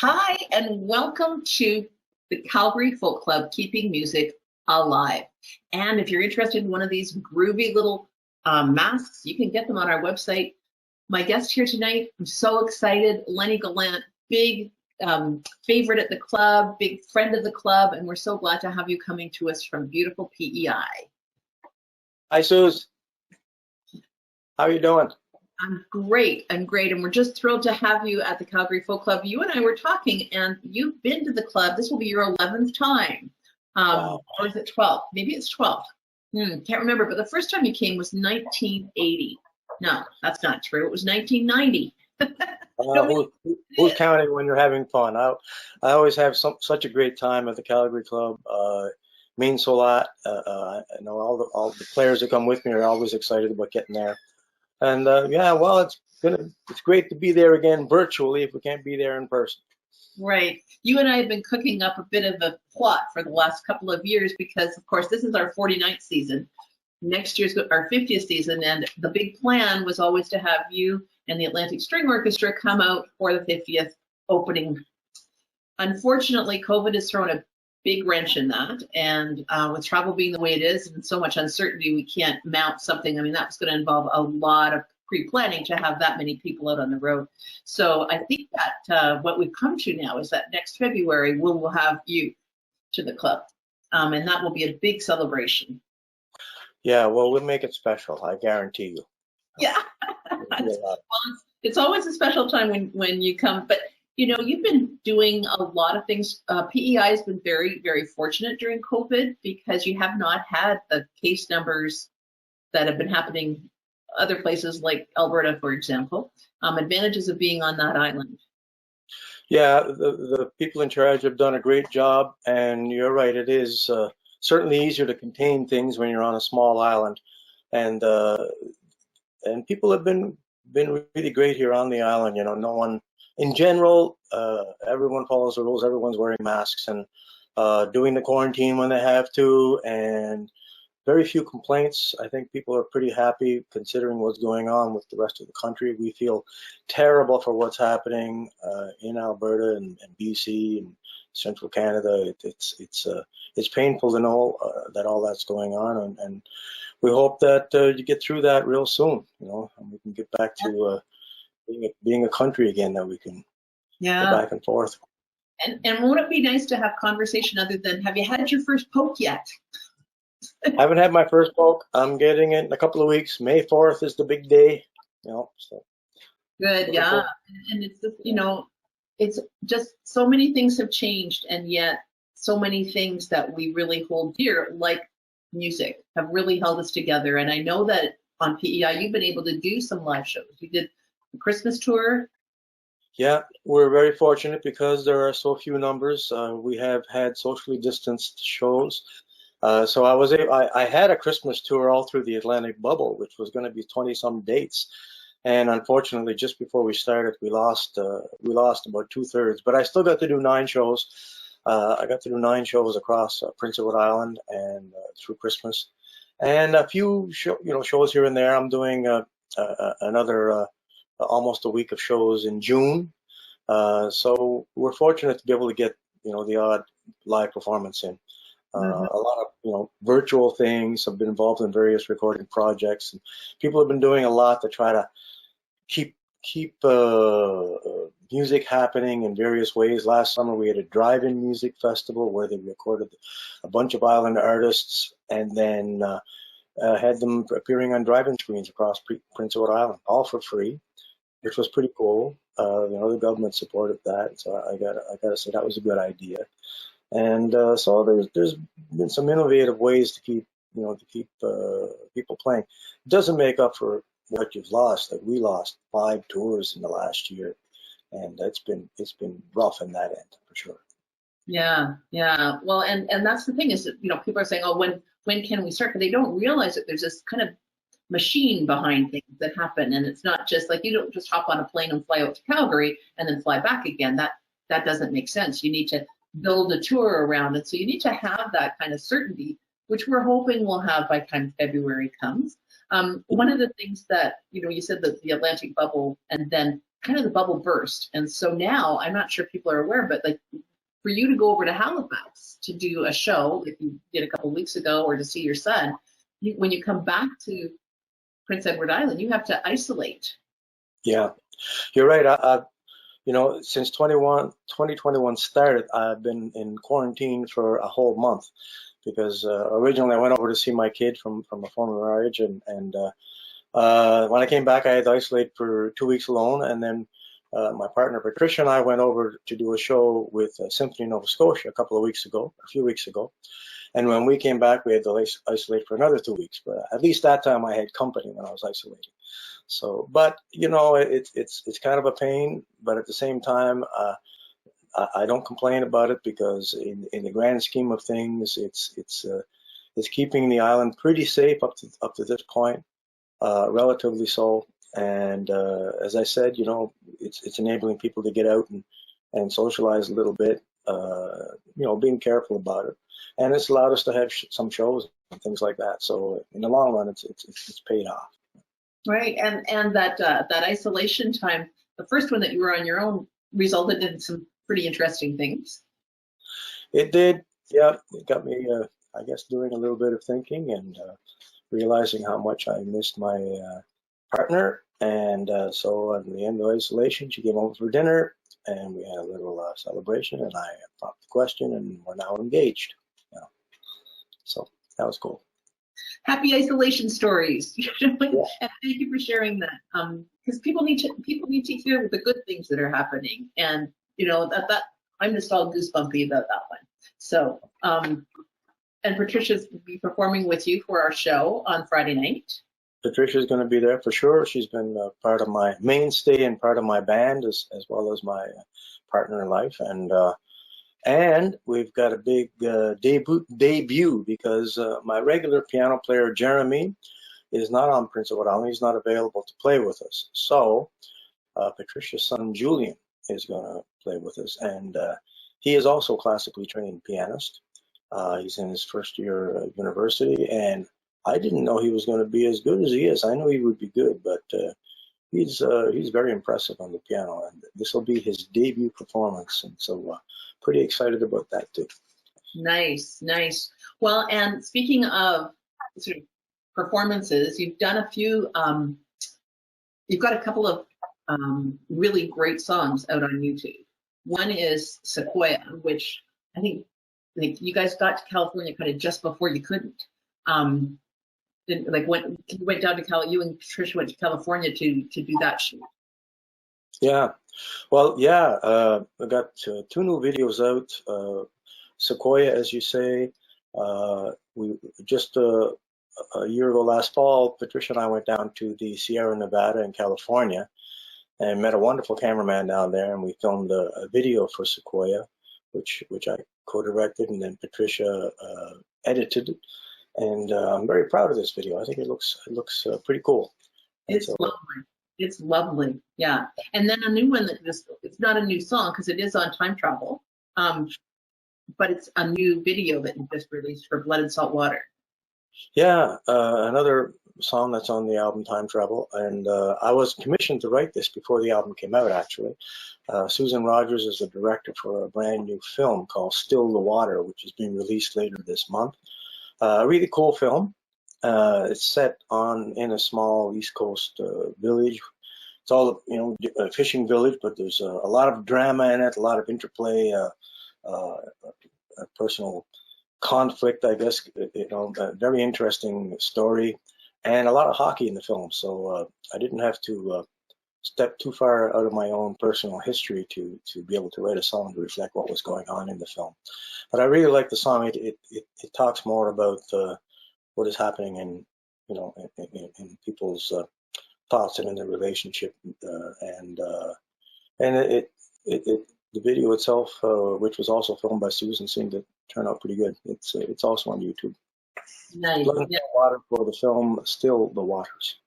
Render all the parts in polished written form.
Hi, and welcome to the Calgary Folk Club, Keeping Music Alive. And if you're interested in one of these groovy little masks, you can get them on our website. My guest here tonight, I'm so excited, Lennie Gallant, big favorite at the club, big friend of the club, and we're so glad to have you coming to us from beautiful PEI. Hi, Suze. How are you doing? I'm great. And we're just thrilled to have you at the Calgary Folk Club. You and I were talking, and you've been to the club. This will be your 11th time. Wow. Or is it 12? Maybe it's 12. Can't remember, but the first time you came was 1980. No, that's not true. It was 1990. Who's counting when you're having fun? I always have such a great time at the Calgary Club. Means a lot. I know all the players that come with me are always excited about getting there. And yeah, well, it's great to be there again virtually if we can't be there in person. Right. You and I have been cooking up a bit of a plot for the last couple of years because, of course, this is our 49th season. Next year's our 50th season, and the big plan was always to have you and the Atlantic String Orchestra come out for the 50th opening. Unfortunately, COVID has thrown a big wrench in that, and with travel being the way it is and so much uncertainty, we can't mount something. I mean, that was going to involve a lot of pre-planning to have that many people out on the road. So I think that what we've come to now is that next February we'll have you to the club, and that will be a big celebration. Yeah, well, we'll make it special, I guarantee you. Yeah. Well, it's always a special time when you come, but you know, you've been doing a lot of things. PEI has been very, very fortunate during COVID because you have not had the case numbers that have been happening other places like Alberta, for example. Advantages of being on that island. Yeah, the people in charge have done a great job, and you're right, it is certainly easier to contain things when you're on a small island. And people have been really great here on the island. You know, no one, in general, everyone follows the rules. Everyone's wearing masks and doing the quarantine when they have to, and very few complaints. I think people are pretty happy considering what's going on with the rest of the country. We feel terrible for what's happening in Alberta and BC and central Canada. It's painful to know that all that's going on, and we hope that you get through that real soon, you know, and we can get back to being a country again that we can go back and forth. And won't it be nice to have conversation other than, have you had your first poke yet? I haven't had my first poke. I'm getting it in a couple of weeks. May 4th is the big day, you know. So. Good, yeah. And it's just, you know, it's just so many things have changed, and yet so many things that we really hold dear, like music, have really held us together. And I know that on PEI you've been able to do some live shows. You did the Christmas tour. Yeah, we're very fortunate because there are so few numbers. We have had socially distanced shows. So I had a Christmas tour all through the Atlantic bubble, which was going to be 20-some dates. And unfortunately, just before we started, we lost about 2/3. But I still got to do 9 shows. I got to do 9 shows across Prince Edward Island and through Christmas, and a few shows here and there. I'm doing another almost a week of shows in June. So we're fortunate to be able to get the odd live performance in. A lot of virtual things. Have been involved in various recording projects, and people have been doing a lot to try to keep music happening in various ways. Last summer we had a drive-in music festival where they recorded a bunch of island artists and then had them appearing on drive-in screens across Prince Edward Island, all for free, which was pretty cool. The government supported that, so I gotta say that was a good idea. And so there's been some innovative ways to keep people playing. It doesn't make up for what you've lost. Like, we lost 5 tours in the last year, and it's been rough in that end for sure. Yeah. Well, and that's the thing is that people are saying, oh, when can we start? But they don't realize that there's this kind of machine behind things that happen, and it's not just like you don't just hop on a plane and fly out to Calgary and then fly back again. That doesn't make sense. You need to build a tour around it, so you need to have that kind of certainty, which we're hoping we'll have by the time February comes. One of the things that you said that the Atlantic bubble and then kind of the bubble burst. And so now, I'm not sure if people are aware, but like for you to go over to Halifax to do a show, like you did a couple of weeks ago, or to see your son, when you come back to Prince Edward Island, you have to isolate. Yeah, you're right. Since 2021 started, I've been in quarantine for a whole month because originally I went over to see my kid from a former marriage, and when I came back, I had to isolate for 2 weeks alone, and then my partner Patricia and I went over to do a show with Symphony Nova Scotia a few weeks ago, and when we came back, we had to isolate for another 2 weeks. But at least that time, I had company when I was isolating. So, but it's kind of a pain, but at the same time, I don't complain about it because in the grand scheme of things, it's keeping the island pretty safe up to this point, relatively so. And as I said, it's enabling people to get out and socialize a little bit. Being careful about it, and it's allowed us to have some shows and things like that. So in the long run, it's paid off. Right, and that isolation time, the first one that you were on your own, resulted in some pretty interesting things. It did, yeah. It got me, I guess, doing a little bit of thinking and realizing how much I missed my partner. And so at the end of isolation, she came over for dinner, and we had a little celebration. And I popped the question, and we're now engaged. So that was cool. Happy isolation stories. And thank you for sharing that. Because people need to hear the good things that are happening, and that I'm just all goosebumpy about that one. So, and Patricia's be performing with you for our show on Friday night. Patricia's going to be there for sure. She's been part of my mainstay and part of my band as well as my partner in life, and we've got a big debut because my regular piano player, Jeremy, is not on Prince Edward Island. He's not available to play with us. So Patricia's son, Julian, is going to play with us. And he is also a classically trained pianist. He's in his first year of university. And I didn't know he was going to be as good as he is. I knew he would be good, but he's very impressive on the piano. And this will be his debut performance. And so pretty excited about that too. Nice. Well, and speaking of sort of performances, you've done a few, you've got a couple of really great songs out on YouTube. One is Sequoia, which I think you guys got to California kind of just before you couldn't. When you went down to you and Patricia went to California to do that shoot. Yeah. Well, yeah, I got 2 new videos out. Sequoia, as you say, we just a year ago last fall, Patricia and I went down to the Sierra Nevada in California and met a wonderful cameraman down there, and we filmed a video for Sequoia, which I co-directed, and then Patricia edited it. And I'm very proud of this video. I think it looks pretty cool. It's lovely. It's lovely, yeah. And then a new one it's not a new song because it is on time travel, but it's a new video that you just released for Blood and Salt Water. Yeah, another song that's on the album Time Travel, and I was commissioned to write this before the album came out, actually. Susan Rogers is the director for a brand new film called Still the Water, which is being released later this month. A really cool film. It's set in a small East Coast village. It's all, a fishing village, but there's a lot of drama in it, a lot of interplay, personal conflict, I guess, a very interesting story, and a lot of hockey in the film. So I didn't have to step too far out of my own personal history to be able to write a song to reflect what was going on in the film. But I really like the song. It talks more about what is happening in people's thoughts and in their relationship, and the video itself, which was also filmed by Susan, seemed to turn out pretty good. It's also on YouTube. Nice. Blood and Water for the film Still the Waters.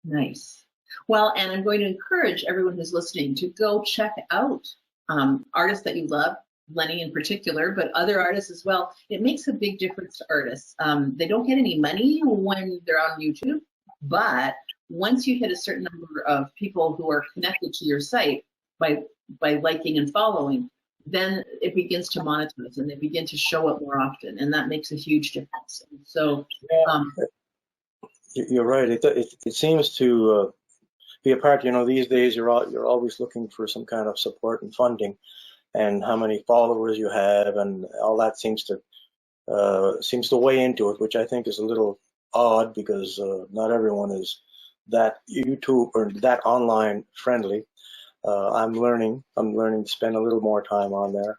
Nice. Well, and I'm going to encourage everyone who's listening to go check out artists that you love, Lennie in particular, but other artists as well. It makes a big difference to artists. They don't get any money when they're on YouTube, but once you hit a certain number of people who are connected to your site by liking and following, then it begins to monetize and they begin to show up more often, and that makes a huge difference. And so, you're right. It seems to be a part. These days you're always looking for some kind of support and funding, and how many followers you have, and all that seems to weigh into it, which I think is a little odd because not everyone is that YouTube or that online friendly. I'm learning to spend a little more time on there.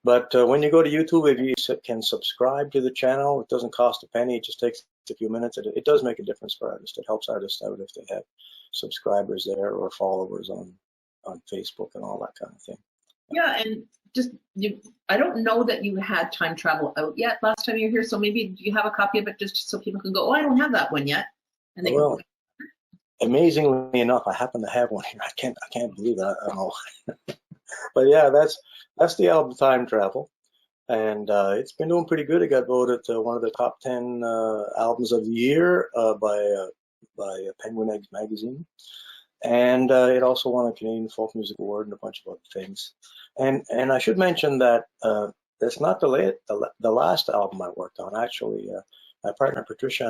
But when you go to YouTube, if you can subscribe to the channel, it doesn't cost a penny. It just takes a few minutes. It does make a difference for artists. It helps artists out if they have subscribers there or followers on Facebook and all that kind of thing. Yeah, and I don't know that you had Time Travel out yet last time you were here, so maybe do you have a copy of it just so people can go, oh, I don't have that one yet, and they can. Amazingly enough, I happen to have one here. I can't believe that. I don't know. But yeah, that's the album Time Travel, and it's been doing pretty good. It got voted one of the top 10 albums of the year by Penguin Eggs magazine, and it also won a Canadian Folk Music Award and a bunch of other things. And I should mention that that's not the last album I worked on. Actually, my partner Patricia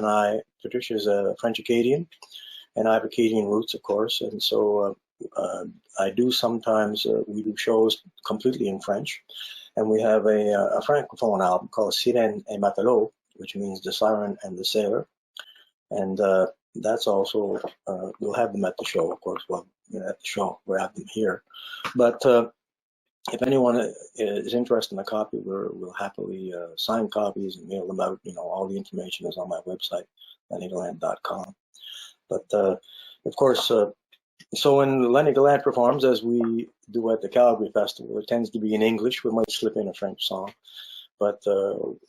is a French Acadian, and I have Acadian roots, of course, and so I do sometimes, we do shows completely in French, and we have a Francophone album called Sirène et Matelot, which means the siren and the sailor, and that's also, we'll have them at the show, of course, at the show, we'll have them here, but if anyone is interested in a copy, we'll happily sign copies and mail them out. All the information is on my website, lenniegallant.com. But of course, so when Lennie Gallant performs, as we do at the Calgary Festival, it tends to be in English. We might slip in a French song, but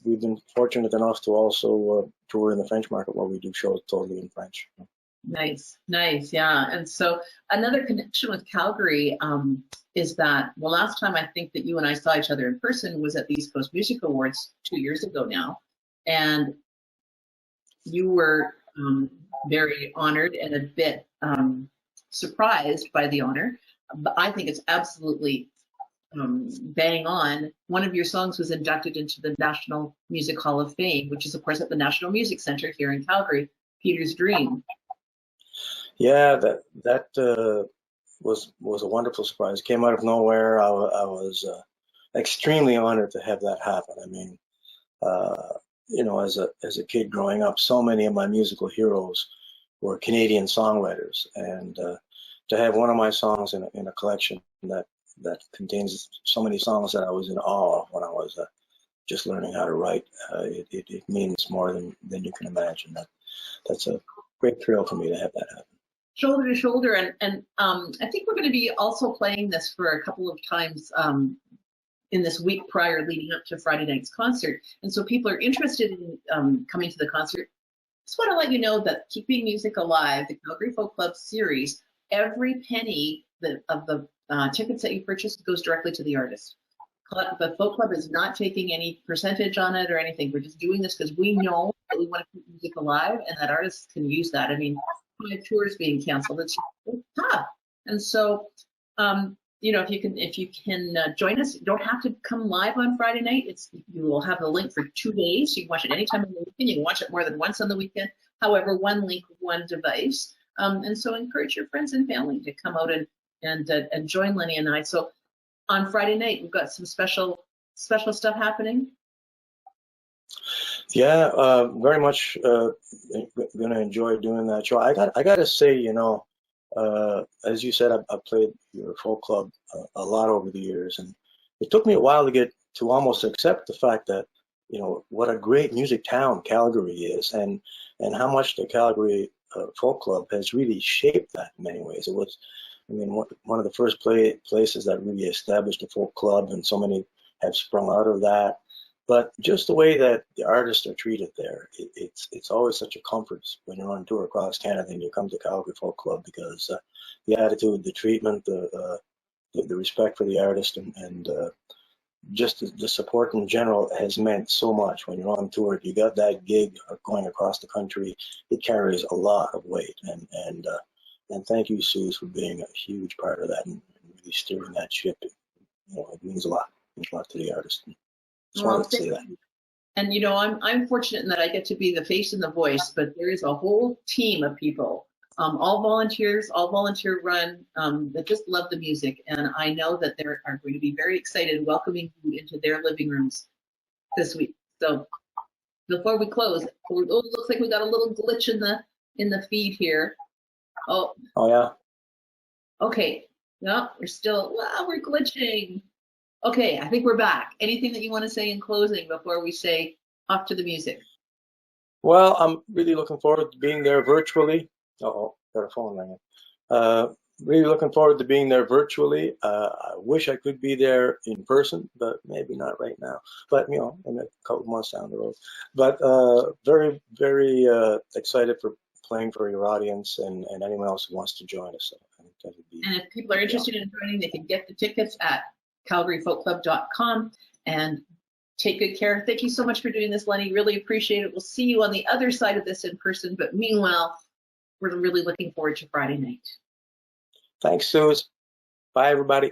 we've been fortunate enough to also tour in the French market where we do shows totally in French. Nice, yeah. And so another connection with Calgary is that, well, last time I think that you and I saw each other in person was at the East Coast Music Awards 2 years ago now, and you were very honored and a bit surprised by the honor, but I think it's absolutely bang on. One of your songs was inducted into the National Music Hall of Fame, which is of course at the National Music Center here in Calgary, Peter's Dream. Yeah, that was a wonderful surprise. It came out of nowhere. I was extremely honored to have that happen. I mean, as a kid growing up, so many of my musical heroes were Canadian songwriters, and to have one of my songs in a collection that contains so many songs that I was in awe of when I was just learning how to write, it means more than you can imagine. That's a great thrill for me to have that happen. Shoulder to shoulder, and I think we're going to be also playing this for a couple of times in this week prior leading up to Friday night's concert. And so people are interested in coming to the concert. Just want to let you know that Keeping Music Alive, the Calgary Folk Club series, every penny of the tickets that you purchase goes directly to the artist. The Folk Club is not taking any percentage on it or anything. We're just doing this because we know that we want to keep music alive and that artists can use that. I mean, 5 tours being canceled, it's tough. And so, if you can join us, you don't have to come live on Friday night. You will have the link for 2 days. You can watch it anytime on the weekend. You can watch it more than once on the weekend. However, one link, one device. And so encourage your friends and family to come out and join Lennie and I. So on Friday night, we've got some special stuff happening. Yeah, very much going to enjoy doing that show. I got to say, as you said, I played your folk club a lot over the years, and it took me a while to get to almost accept the fact that, what a great music town Calgary is, and how much the Calgary Folk Club has really shaped that in many ways. It was, one of the first places that really established a folk club, and so many have sprung out of that. But just the way that the artists are treated there, it's always such a comfort when you're on tour across Canada and you come to Calgary Folk Club, because the attitude, the treatment, the respect for the artist, and just the support in general has meant so much. When you're on tour, if you got that gig going across the country, it carries a lot of weight. And thank you, Suze, for being a huge part of that and really steering that ship. It means a lot. It means a lot to the artist. Just wanted to say that. And I'm fortunate in that I get to be the face and the voice, but there is a whole team of people, all volunteers, all volunteer run, that just love the music. And I know that they are going to be very excited welcoming you into their living rooms this week. So before we close, it looks like we got a little glitch in the feed here. Oh yeah. Okay. No, we're glitching. Okay, I think we're back. Anything that you want to say in closing before we say off to the music? Well, I'm really looking forward to being there virtually. Uh-oh, got a phone ringing. Really looking forward to being there virtually. I wish I could be there in person, but maybe not right now. But, in a couple months down the road. But very, very excited for playing for your audience and anyone else who wants to join us. I think that would be, and if people are interested in joining, they can get the tickets at CalgaryFolkClub.com, and take good care. Thank you so much for doing this, Lennie. Really appreciate it. We'll see you on the other side of this in person, but meanwhile, we're really looking forward to Friday night. Thanks, Suze. Bye, everybody.